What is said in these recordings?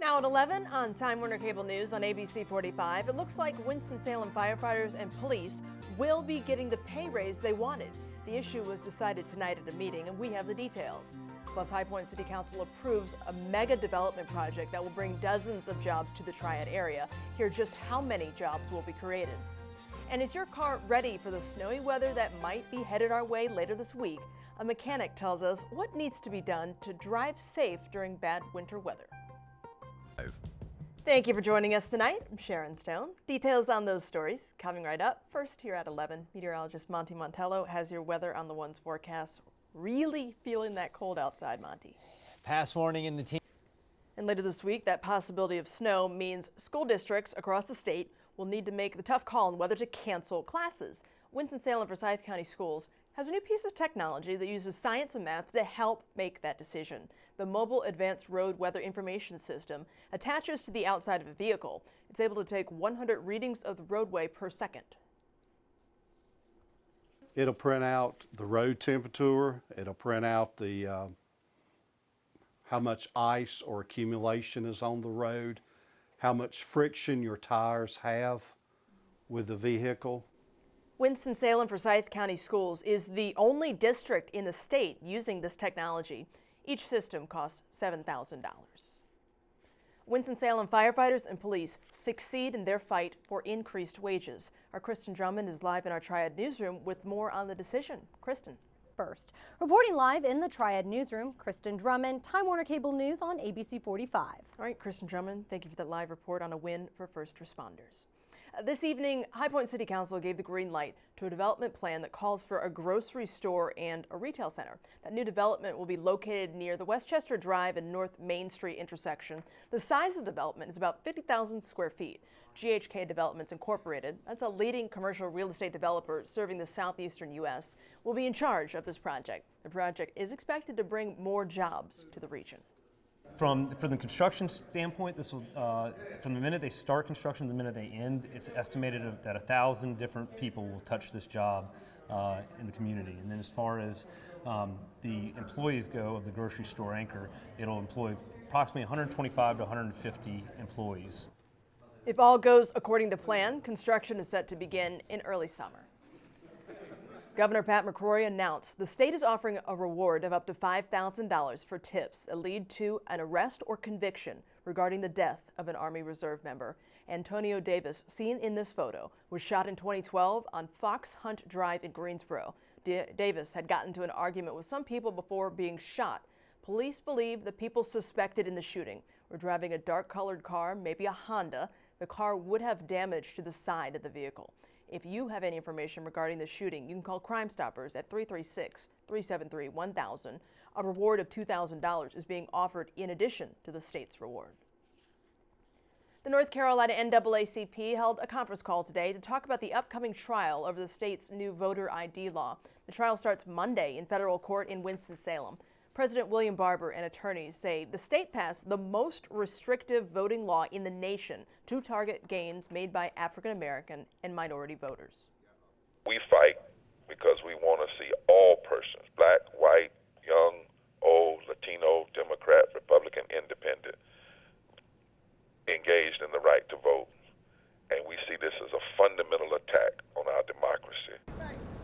Now at 11 on Time Warner Cable News on ABC 45, it looks like Winston-Salem firefighters and police will be getting the pay raise they wanted. The issue was decided tonight at a meeting, and we have the details. Plus, High Point City Council approves a mega development project that will bring dozens of jobs to the Triad area. Hear just how many jobs will be created. And is your car ready for the snowy weather that might be headed our way later this week? A mechanic tells us what needs to be done to drive safe during bad winter weather. Thank you for joining us tonight. I'm Sharon Stone. Details on those stories coming right up. First, here at 11, meteorologist Monty Montello has your weather on the one's forecast. Really feeling that cold outside, Monty. Pass warning in the team. And later this week, that possibility of snow means school districts across the state will need to make the tough call on whether to cancel classes. Winston-Salem Forsyth County Schools has a new piece of technology that uses science and math to help make that decision. The Mobile Advanced Road Weather Information System attaches to the outside of a vehicle. It's able to take 100 readings of the roadway per second. It'll print out the road temperature. It'll print out the how much ice or accumulation is on the road, how much friction your tires have with the vehicle. Winston-Salem Forsyth County Schools is the only district in the state using this technology. Each system costs $7,000. Winston-Salem firefighters and police succeed in their fight for increased wages. Our Kristen Drummond is live in our Triad newsroom with more on the decision. Kristen. First. Reporting live in the Triad newsroom, Kristen Drummond, Time Warner Cable News on ABC 45. All right, Kristen Drummond, thank you for that live report on a win for first responders. This evening, High Point City Council gave the green light to a development plan that calls for a grocery store and a retail center. That new development will be located near the Westchester Drive and North Main Street intersection. The size of the development is about 50,000 square feet. GHK Developments Incorporated, that's a leading commercial real estate developer serving the southeastern U.S., will be in charge of this project. The project is expected to bring more jobs to the region. From the construction standpoint, this will, from the minute they start construction to the minute they end, it's estimated that 1,000 different people will touch this job in the community. And then as far as the employees go of the grocery store anchor, it'll employ approximately 125 to 150 employees. If all goes according to plan, construction is set to begin in early summer. Governor Pat McCrory announced the state is offering a reward of up to $5,000 for tips that lead to an arrest or conviction regarding the death of an Army Reserve member. Antonio Davis, seen in this photo, was shot in 2012 on Fox Hunt Drive in Greensboro. Davis had gotten into an argument with some people before being shot. Police believe the people suspected in the shooting were driving a dark-colored car, maybe a Honda. The car would have damage to the side of the vehicle. If you have any information regarding the shooting, you can call Crime Stoppers at 336-373-1000. A reward of $2,000 is being offered in addition to the state's reward. The North Carolina NAACP held a conference call today to talk about the upcoming trial over the state's new voter ID law. The trial starts Monday in federal court in Winston-Salem. President William Barber and attorneys say the state passed the most restrictive voting law in the nation to target gains made by African American and minority voters. We fight because we want to see all persons, black, white, young, old, Latino, Democrat, Republican, Independent, engaged in the right to vote. And we see this as a fundamental attack on our democracy.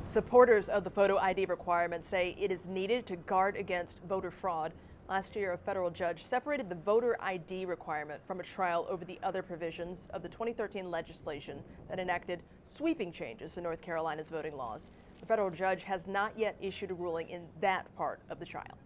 Supporters of the photo ID requirement say it is needed to guard against voter fraud. Last year, a federal judge separated the voter ID requirement from a trial over the other provisions of the 2013 legislation that enacted sweeping changes to North Carolina's voting laws. The federal judge has not yet issued a ruling in that part of the trial.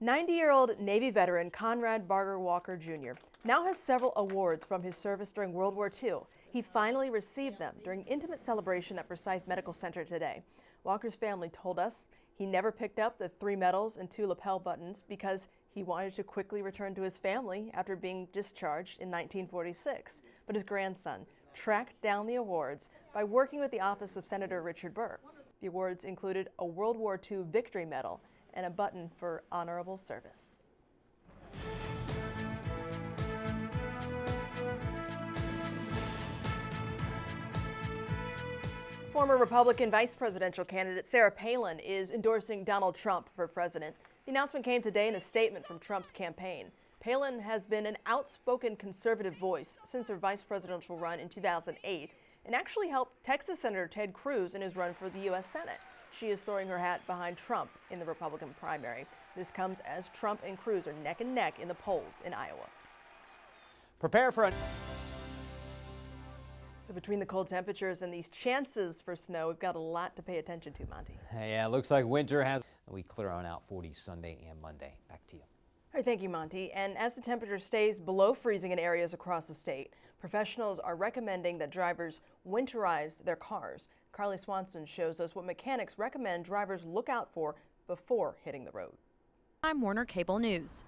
90-year-old Navy veteran Conrad Barger Walker Jr. now has several awards from his service during World War II. He finally received them during intimate celebration at Forsyth Medical Center today. Walker's family told us he never picked up the 3 medals and 2 lapel buttons because he wanted to quickly return to his family after being discharged in 1946. But his grandson tracked down the awards by working with the office of Senator Richard Burr. The awards included a World War II Victory Medal and a button for honorable service. Former Republican vice presidential candidate Sarah Palin is endorsing Donald Trump for president. The announcement came today in a statement from Trump's campaign. Palin has been an outspoken conservative voice since her vice presidential run in 2008 and actually helped Texas Senator Ted Cruz in his run for the U.S. Senate. She is throwing her hat behind Trump in the Republican primary. This comes as Trump and Cruz are neck and neck in the polls in Iowa. Prepare for a So between the cold temperatures and these chances for snow, we've got a lot to pay attention to, Monty. Yeah, it looks like winter has. We clear on out 40 Sunday and Monday. Back to you. All right, thank you, Monty. And as the temperature stays below freezing in areas across the state, professionals are recommending that drivers winterize their cars. Carly Swanson shows us what mechanics recommend drivers look out for before hitting the road. Time Warner Cable News.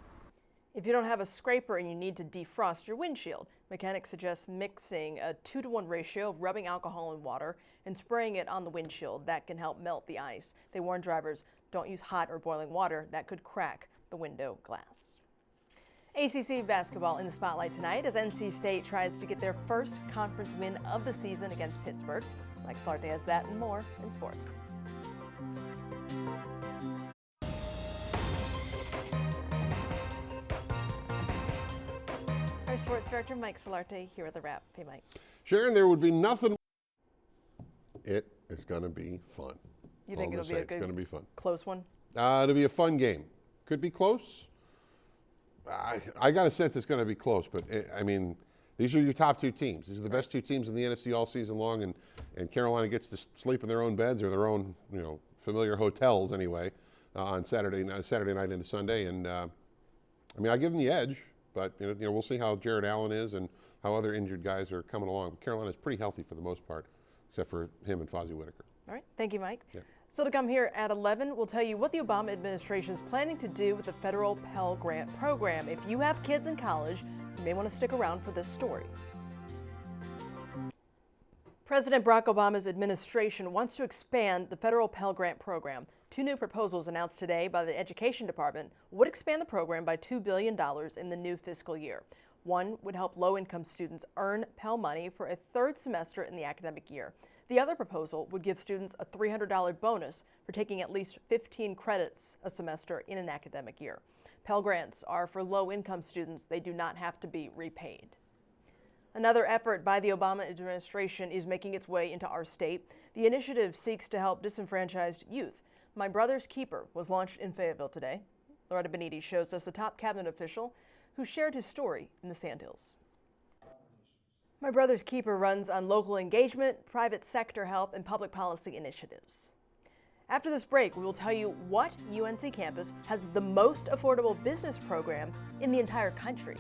If you don't have a scraper and you need to defrost your windshield, mechanics suggest mixing a 2-to-1 ratio of rubbing alcohol and water and spraying it on the windshield. That can help melt the ice. They warn drivers, don't use hot or boiling water. That could crack the window glass. ACC basketball in the spotlight tonight as NC State tries to get their first conference win of the season against Pittsburgh. Mike Solarte has that and more in sports. Our sports director Mike Solarte here with the wrap. Hey, Mike. Sharon, there would be nothing. It is going to be fun. You think it'll be a good, it's going to be fun. Close one? It'll be a fun game. Could be close. I got a sense it's going to be close, but I mean, these are your top two teams. These are the best two teams in the NFC all season long, and Carolina gets to sleep in their own beds or their own, familiar hotels anyway, on Saturday night into Sunday. And I mean, I give them the edge, but we'll see how Jared Allen is and how other injured guys are coming along. Carolina's pretty healthy for the most part, except for him and Fozzie Whitaker. All right, thank you, Mike. Yeah. Still to come here at 11, we'll tell you what the Obama administration is planning to do with the federal Pell Grant program. If you have kids in college, you may want to stick around for this story. President Barack Obama's administration wants to expand the federal Pell Grant program. Two new proposals announced today by the Education Department would expand the program by $2 billion in the new fiscal year. One would help low-income students earn Pell money for a third semester in the academic year. The other proposal would give students a $300 bonus for taking at least 15 credits a semester in an academic year. Pell Grants are for low-income students. They do not have to be repaid. Another effort by the Obama administration is making its way into our state. The initiative seeks to help disenfranchised youth. My Brother's Keeper was launched in Fayetteville today. Loretta Beniti shows us a top cabinet official who shared his story in the Sandhills. My Brother's Keeper runs on local engagement, private sector help, and public policy initiatives. After this break, we will tell you what UNC campus has the most affordable business program in the entire country.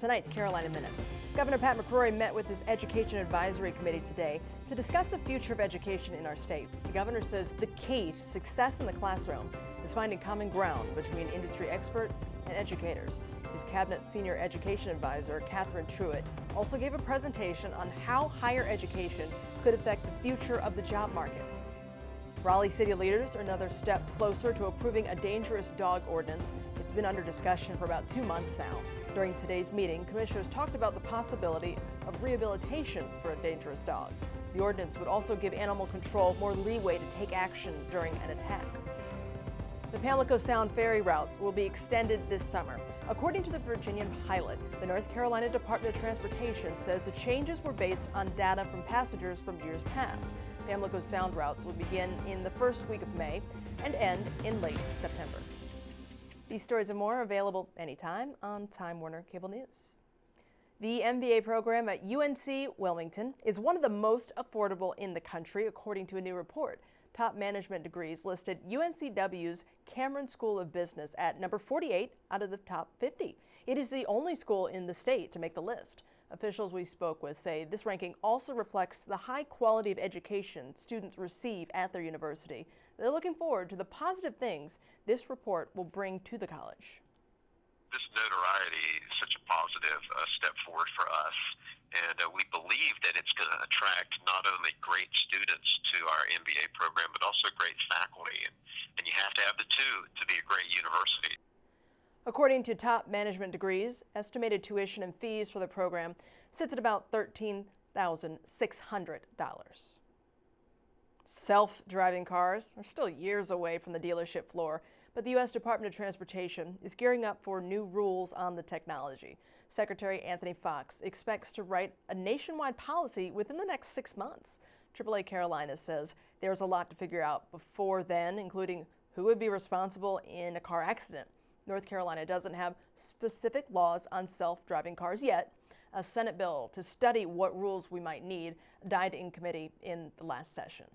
Tonight's Carolina Minute. Governor Pat McCrory met with his Education Advisory Committee today to discuss the future of education in our state. The governor says the key to success in the classroom is finding common ground between industry experts and educators. His cabinet senior education advisor, Catherine Truitt, also gave a presentation on how higher education could affect the future of the job market. Raleigh city leaders are another step closer to approving a dangerous dog ordinance. It's been under discussion for about 2 months now. During today's meeting, commissioners talked about the possibility of rehabilitation for a dangerous dog. The ordinance would also give animal control more leeway to take action during an attack. The Pamlico Sound ferry routes will be extended this summer. According to the Virginian pilot, the North Carolina Department of Transportation says the changes were based on data from passengers from years past. Pamlico Sound routes will begin in the first week of May and end in late September. These stories and more are available anytime on Time Warner Cable News. The MBA program at UNC Wilmington is one of the most affordable in the country, according to a new report. Top management degrees listed UNCW's Cameron School of Business at number 48 out of the top 50. It is the only school in the state to make the list. Officials we spoke with say this ranking also reflects the high quality of education students receive at their university. They're looking forward to the positive things this report will bring to the college. This notoriety is such a positive step forward for us, and we believe that it's going to attract not only great students to our MBA program, but also great faculty, and you have to have the two to be a great university. According to Top Management Degrees, estimated tuition and fees for the program sits at about $13,600. Self-driving cars are still years away from the dealership floor, But the U.S. Department of Transportation is gearing up for new rules on the technology. Secretary Anthony Foxx expects to write a nationwide policy within the next 6 months. AAA Carolina says there's a lot to figure out before then, including who would be responsible in a car accident. North Carolina doesn't have specific laws on self-driving cars yet. A Senate bill to study what rules we might need died in committee in the last session.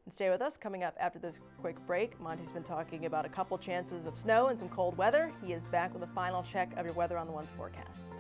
And stay with us. Coming up after this quick break, Monty's been talking about a couple chances of snow and some cold weather. He is back with a final check of your Weather on the Ones forecast.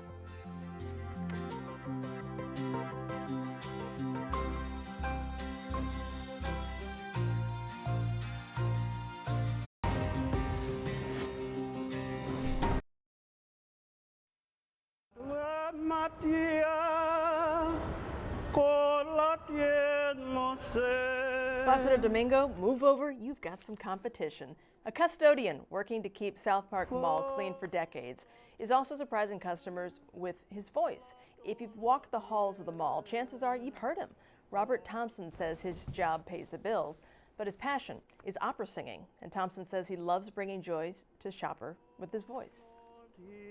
Placido Domingo, move over, you've got some competition. A custodian working to keep South Park Mall clean for decades is also surprising customers with his voice. If you've walked the halls of the mall, chances are you've heard him. Robert Thompson says his job pays the bills, but his passion is opera singing, and Thompson says he loves bringing joy to shopper with his voice.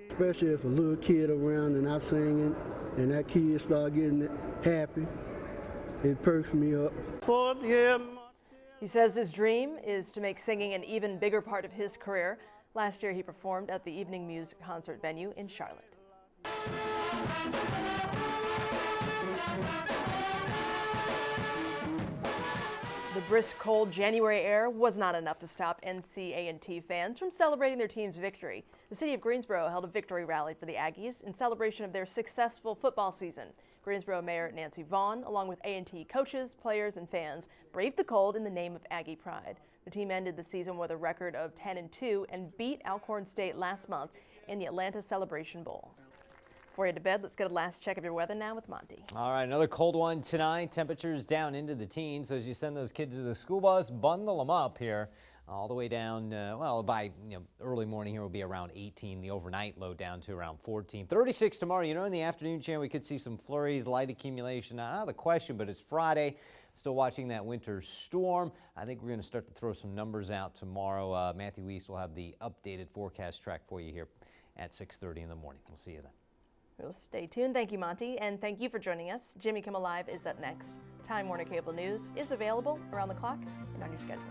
Especially if a little kid around and I'm singing and that kid start getting happy, it perks me up. He says his dream is to make singing an even bigger part of his career. Last year he performed at the Evening Muse concert venue in Charlotte. The brisk, cold January air was not enough to stop NCA&T fans from celebrating their team's victory. The city of Greensboro held a victory rally for the Aggies in celebration of their successful football season. Greensboro Mayor Nancy Vaughn, along with A&T coaches, players, and fans, braved the cold in the name of Aggie pride. The team ended the season with a record of 10-2 and beat Alcorn State last month in the Atlanta Celebration Bowl. Before you head to bed, let's get a last check of your weather now with Monty. All right, another cold one tonight. Temperatures down into the teens. So as you send those kids to the school bus, bundle them up here. All the way down, well, by early morning here will be around 18. The overnight low down to around 14. 36 tomorrow. In the afternoon, Chan, we could see some flurries, light accumulation. Not the question, but it's Friday. Still watching that winter storm. I think we're going to start to throw some numbers out tomorrow. Matthew Weiss will have the updated forecast track for you here at 6:30 in the morning. We'll see you then. We'll stay tuned. Thank you, Monty, and thank you for joining us. Jimmy Kimmel Live is up next. Time Warner Cable News is available around the clock and on your schedule.